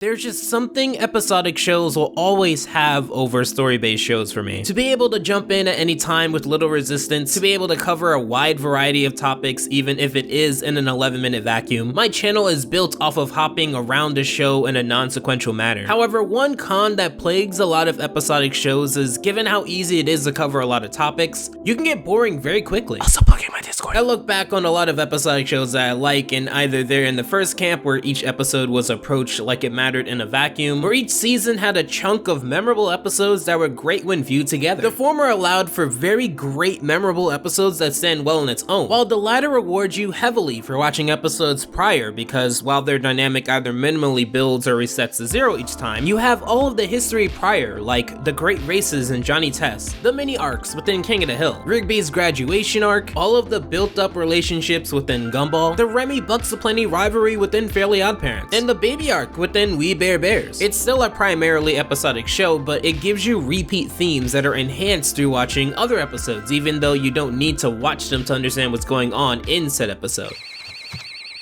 There's just something episodic shows will always have over story-based shows for me. To be able to jump in at any time with little resistance, to be able to cover a wide variety of topics even if it is in an 11-minute vacuum, my channel is built off of hopping around a show in a non-sequential manner. However, one con that plagues a lot of episodic shows is given how easy it is to cover a lot of topics, you can get boring very quickly. Also plug in my Discord. I look back on a lot of episodic shows that I like, and either they're in the first camp where each episode was approached like it mattered in a vacuum, or each season had a chunk of memorable episodes that were great when viewed together. The former allowed for very great memorable episodes that stand well on its own, while the latter rewards you heavily for watching episodes prior because while their dynamic either minimally builds or resets to zero each time, you have all of the history prior, like the great races in Johnny Test, the mini arcs within King of the Hill, Rigby's graduation arc, all of the built-up relationships within Gumball, the Remy Bucks Aplenty rivalry within Fairly OddParents, and the baby arc within We Bear Bears. It's still a primarily episodic show, but it gives you repeat themes that are enhanced through watching other episodes, even though you don't need to watch them to understand what's going on in said episode.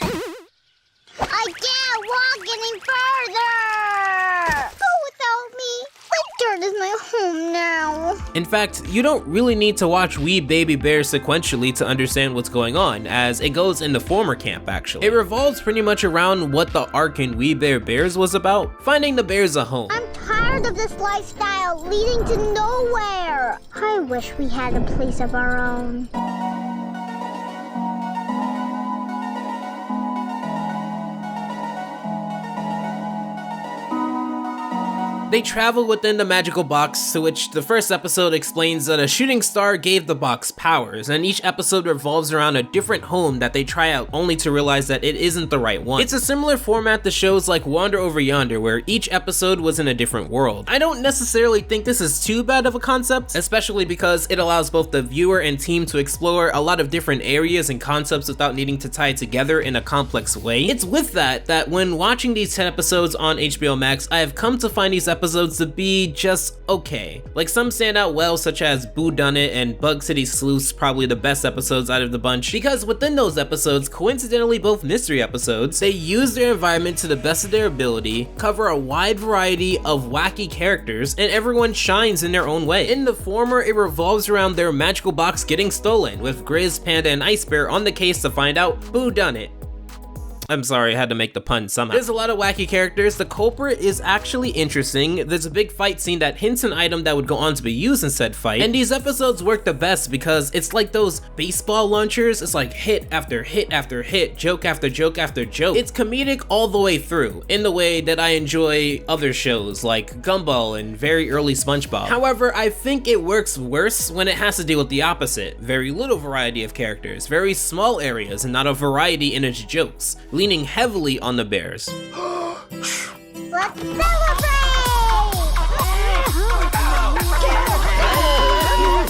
I can't walk any further! Go without me. My dirt is my home now. In fact, you don't really need to watch We Baby Bear sequentially to understand what's going on, as it goes in the former camp actually. It revolves pretty much around what the arc in We Bear Bears was about, finding the bears a home. I'm tired of this lifestyle leading to nowhere. I wish we had a place of our own. They travel within the magical box, to which the first episode explains that a shooting star gave the box powers, and each episode revolves around a different home that they try out only to realize that it isn't the right one. It's a similar format to shows like Wander Over Yonder, where each episode was in a different world. I don't necessarily think this is too bad of a concept, especially because it allows both the viewer and team to explore a lot of different areas and concepts without needing to tie it together in a complex way. It's with that when watching these 10 episodes on HBO Max, I have come to find these episodes to be just okay. Like, some stand out well, such as BOO-DUNNIT and Bug City Sleuths, probably the best episodes out of the bunch, because within those episodes, coincidentally both mystery episodes, they use their environment to the best of their ability, cover a wide variety of wacky characters, and everyone shines in their own way. In the former, it revolves around their magical box getting stolen, with Grizz, Panda, and Ice Bear on the case to find out who done it. I'm sorry, I had to make the pun somehow. There's a lot of wacky characters. The culprit is actually interesting. There's a big fight scene that hints an item that would go on to be used in said fight. And these episodes work the best because it's like those baseball launchers. It's like hit after hit after hit, joke after joke after joke. It's comedic all the way through, in the way that I enjoy other shows like Gumball and very early SpongeBob. However, I think it works worse when it has to deal with the opposite. Very little variety of characters, very small areas, and not a variety in its jokes, leaning heavily on the bears. Let's celebrate!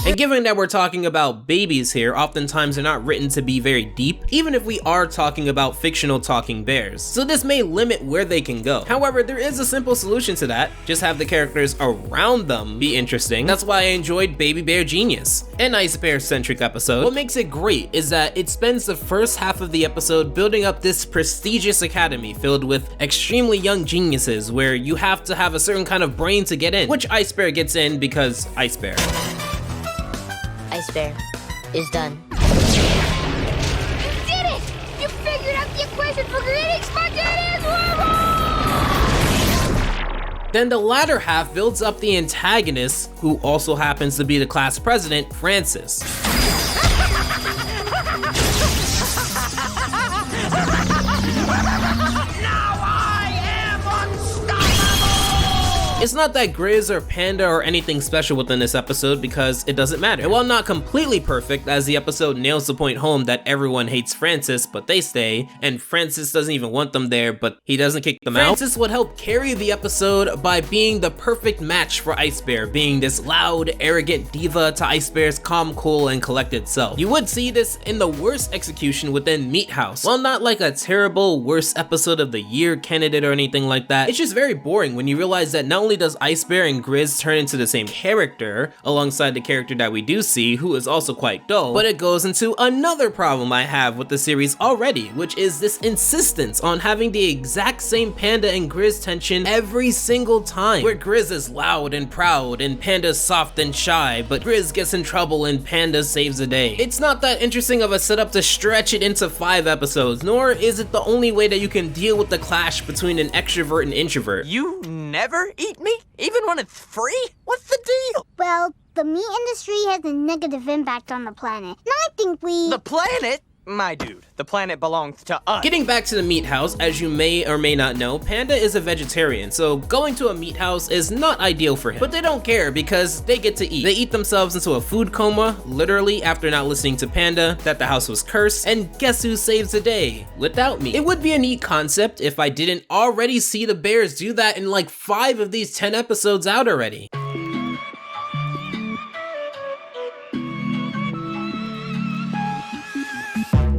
And given that we're talking about babies here, oftentimes they're not written to be very deep, even if we are talking about fictional talking bears. So this may limit where they can go. However, there is a simple solution to that. Just have the characters around them be interesting. That's why I enjoyed Baby Bear Genius, an Ice Bear centric episode. What makes it great is that it spends the first half of the episode building up this prestigious academy filled with extremely young geniuses where you have to have a certain kind of brain to get in, which Ice Bear gets in because Ice Bear. Ice Bear is done. You did it! You figured out the equation for creating spontaneous wormholes! Then the latter half builds up the antagonist, who also happens to be the class president, Francis. It's not that Grizz or Panda or anything special within this episode because it doesn't matter. And while not completely perfect, as the episode nails the point home that everyone hates Francis, but they stay, and Francis doesn't even want them there, but he doesn't kick them out. Francis would help carry the episode by being the perfect match for Ice Bear, being this loud, arrogant diva to Ice Bear's calm, cool, and collected self. You would see this in the worst execution within Meat House. While not like a terrible worst episode of the year candidate or anything like that, it's just very boring when you realize that not only does Ice Bear and Grizz turn into the same character, alongside the character that we do see, who is also quite dull, but it goes into another problem I have with the series already, which is this insistence on having the exact same Panda and Grizz tension every single time, where Grizz is loud and proud and Panda's soft and shy, but Grizz gets in trouble and Panda saves the day. It's not that interesting of a setup to stretch it into 5 episodes, nor is it the only way that you can deal with the clash between an extrovert and introvert. You never eat meat? Even when it's free? What's the deal? Well, the meat industry has a negative impact on the planet. And I think we... The planet? My dude, the planet belongs to us. Getting back to the meat house, as you may or may not know, Panda is a vegetarian, so going to a meat house is not ideal for him. But they don't care because they get to eat. They eat themselves into a food coma, literally after not listening to Panda, that the house was cursed, and guess who saves the day? Without me. It would be a neat concept if I didn't already see the bears do that in like 5 of these 10 episodes out already.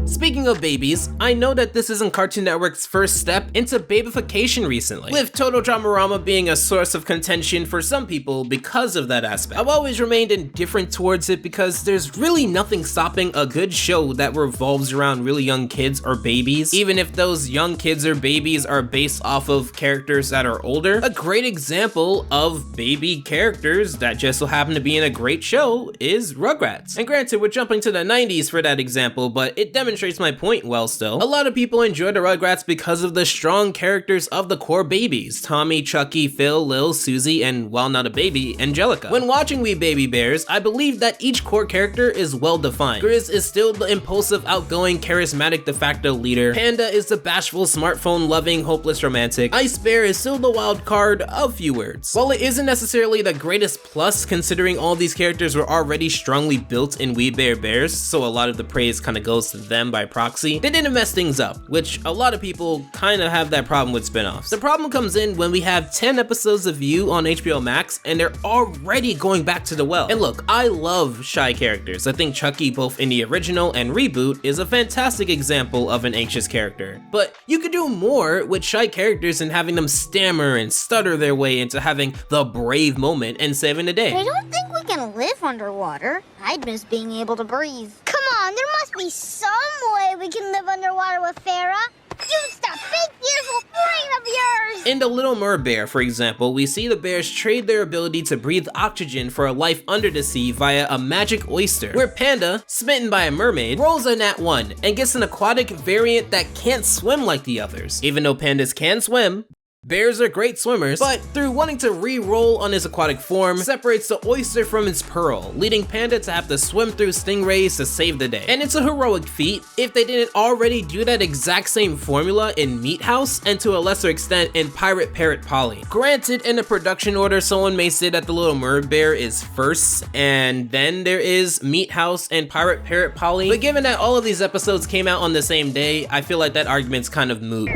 Speaking of babies, I know that this isn't Cartoon Network's first step into babification recently, with Total Dramarama being a source of contention for some people because of that aspect. I've always remained indifferent towards it because there's really nothing stopping a good show that revolves around really young kids or babies, even if those young kids or babies are based off of characters that are older. A great example of baby characters that just so happen to be in a great show is Rugrats. And granted, we're jumping to the 90s for that example, but it demonstrates my point well still. A lot of people enjoy the Rugrats because of the strong characters of the core babies, Tommy, Chucky, Phil, Lil, Susie, and while not a baby, Angelica. When watching We Baby Bears, I believe that each core character is well defined. Grizz is still the impulsive, outgoing, charismatic de facto leader. Panda is the bashful, smartphone loving, hopeless romantic. Ice Bear is still the wild card of few words. While it isn't necessarily the greatest plus considering all these characters were already strongly built in We Bare Bears, so a lot of the praise kind of goes to them by proxy, they didn't mess things up, which a lot of people kind of have that problem with spin-offs. The problem comes in when we have 10 episodes of You on HBO Max and they're already going back to the well. And look, I love shy characters. I think Chucky, both in the original and reboot, is a fantastic example of an anxious character. But you could do more with shy characters than having them stammer and stutter their way into having the brave moment and saving the day. I don't think we can live underwater. I'd miss being able to breathe. Come on, there must be some way we can live underwater with Farah. Use that big, beautiful brain of yours! In The Little MER-BEAR, for example, we see the bears trade their ability to breathe oxygen for a life under the sea via a magic oyster, where Panda, smitten by a mermaid, rolls a nat 1 and gets an aquatic variant that can't swim like the others. Even though pandas can swim, bears are great swimmers, but through wanting to re-roll on his aquatic form, separates the oyster from its pearl, leading Panda to have to swim through stingrays to save the day. And it's a heroic feat if they didn't already do that exact same formula in Meat House and to a lesser extent in Pirate Parrot Polly. Granted, in the production order, someone may say that The Little MER-BEAR is first, and then there is Meat House and Pirate Parrot Polly, but given that all of these episodes came out on the same day, I feel like that argument's kind of moot.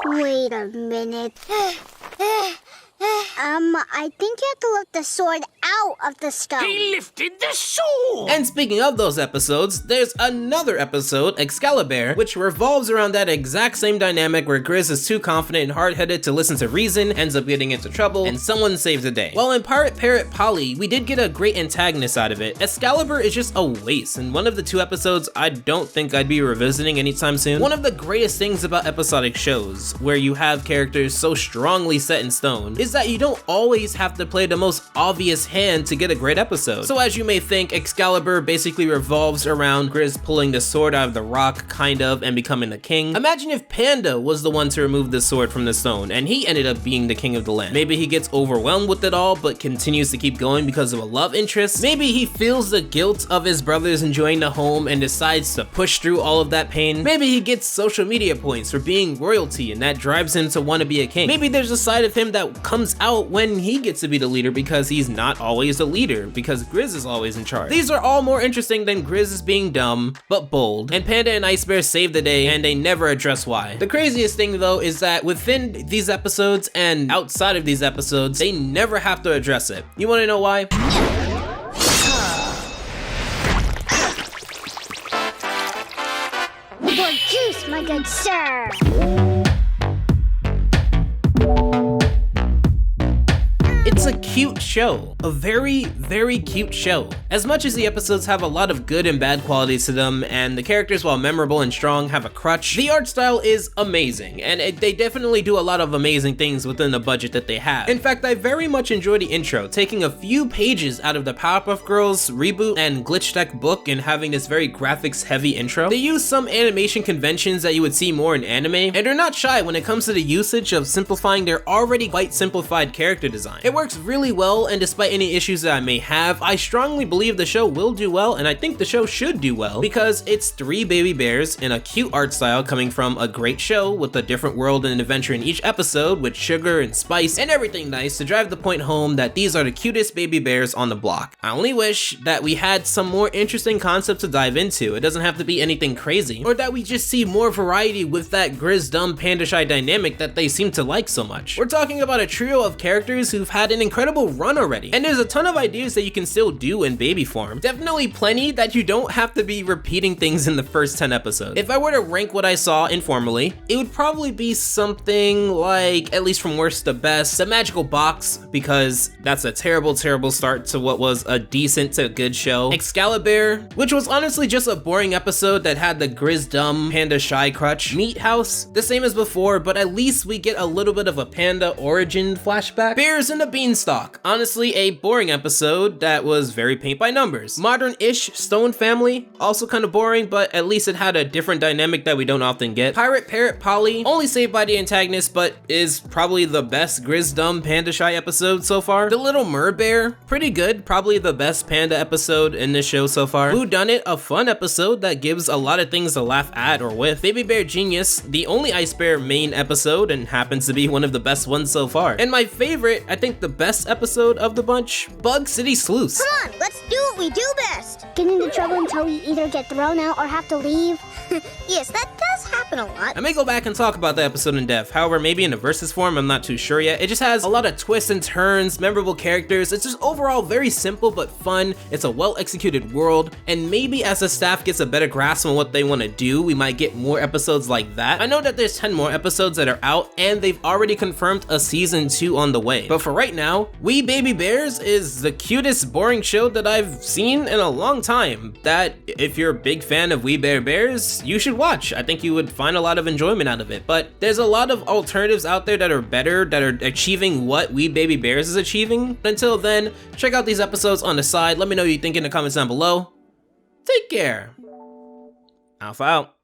Wait a minute. I think you have to lift the sword out of the stone. He lifted the sword! And speaking of those episodes, there's another episode, EXCALIBEAR, which revolves around that exact same dynamic where Grizz is too confident and hard-headed to listen to reason, ends up getting into trouble, and someone saves the day. While in Pirate Parrot Polly, we did get a great antagonist out of it, EXCALIBEAR is just a waste, and one of the 2 episodes I don't think I'd be revisiting anytime soon. One of the greatest things about episodic shows, where you have characters so strongly set in stone, is that you don't always have to play the most obvious hand to get a great episode. So as you may think, EXCALIBEAR basically revolves around Grizz pulling the sword out of the rock, kind of, and becoming the king. Imagine if Panda was the one to remove the sword from the stone, and he ended up being the king of the land. Maybe he gets overwhelmed with it all, but continues to keep going because of a love interest. Maybe he feels the guilt of his brothers enjoying the home and decides to push through all of that pain. Maybe he gets social media points for being royalty, and that drives him to want to be a king. Maybe there's a side of him that comes out when he gets to be the leader because he's not always the leader, because Grizz is always in charge. These are all more interesting than Grizz is being dumb, but bold, and Panda and Ice Bear save the day, and they never address why. The craziest thing though is that within these episodes and outside of these episodes, they never have to address it. You wanna know why? More juice, my good sir. show. A very, very cute show. As much as the episodes have a lot of good and bad qualities to them, and the characters, while memorable and strong, have a crutch, the art style is amazing, and they definitely do a lot of amazing things within the budget that they have. In fact, I very much enjoy the intro, taking a few pages out of the Powerpuff Girls reboot and Glitch Deck book and having this very graphics-heavy intro. They use some animation conventions that you would see more in anime, and they're not shy when it comes to the usage of simplifying their already quite simplified character design. It works really well, and despite any issues that I may have, I strongly believe the show will do well, and I think the show should do well, because it's 3 baby bears in a cute art style coming from a great show with a different world and adventure in each episode with sugar and spice and everything nice to drive the point home that these are the cutest baby bears on the block. I only wish that we had some more interesting concepts to dive into. It doesn't have to be anything crazy, or that we just see more variety with that Grizz dumb panda shy dynamic that they seem to like so much. We're talking about a trio of characters who've had an incredible run already, and there's a ton of ideas that you can still do in baby form. Definitely plenty that you don't have to be repeating things in the first 10 episodes. If I were to rank what I saw informally, it would probably be something like, at least from worst to best, the Magical Box, because that's a terrible start to what was a decent to good show. EXCALIBEAR, which was honestly just a boring episode that had the Grizz dumb panda shy crutch. Meat House, the same as before, but at least we get a little bit of a panda origin flashback. Bears in the Beanstalk, honestly a boring episode that was very paint by numbers. Modern-ish Stone Family, also kind of boring, but at least it had a different dynamic that we don't often get. Pirate Parrot Polly, only saved by the antagonist, but is probably the best Grizz dumb panda shy episode so far. The Little MER-BEAR, pretty good, probably the best panda episode in this show so far. BOO-DUNNIT, a fun episode that gives a lot of things to laugh at or with. Baby Bear Genius, the only Ice Bear main episode and happens to be one of the best ones so far. And my favorite, I think the best episode of the bunch, Bug City Sleuths. Come on, let's do what we do best. Get into trouble until we either get thrown out or have to leave. Yes, that does happen a lot. I may go back and talk about the episode in depth, however, maybe in a versus form, I'm not too sure yet. It just has a lot of twists and turns, memorable characters. It's just overall very simple but fun. It's a well-executed world, and maybe as the staff gets a better grasp on what they want to do, we might get more episodes like that. I know that there's 10 more episodes that are out, and they've already confirmed a season 2 on the way. But for right now, We Baby Bears is the cutest, boring show that I've seen in a long time, that if you're a big fan of We Bare Bears, you should watch. I think you would find a lot of enjoyment out of it. But there's a lot of alternatives out there that are better, that are achieving what We Baby Bears is achieving. Until then, check out these episodes on the side. Let me know what you think in the comments down below. Take care. Alpha out.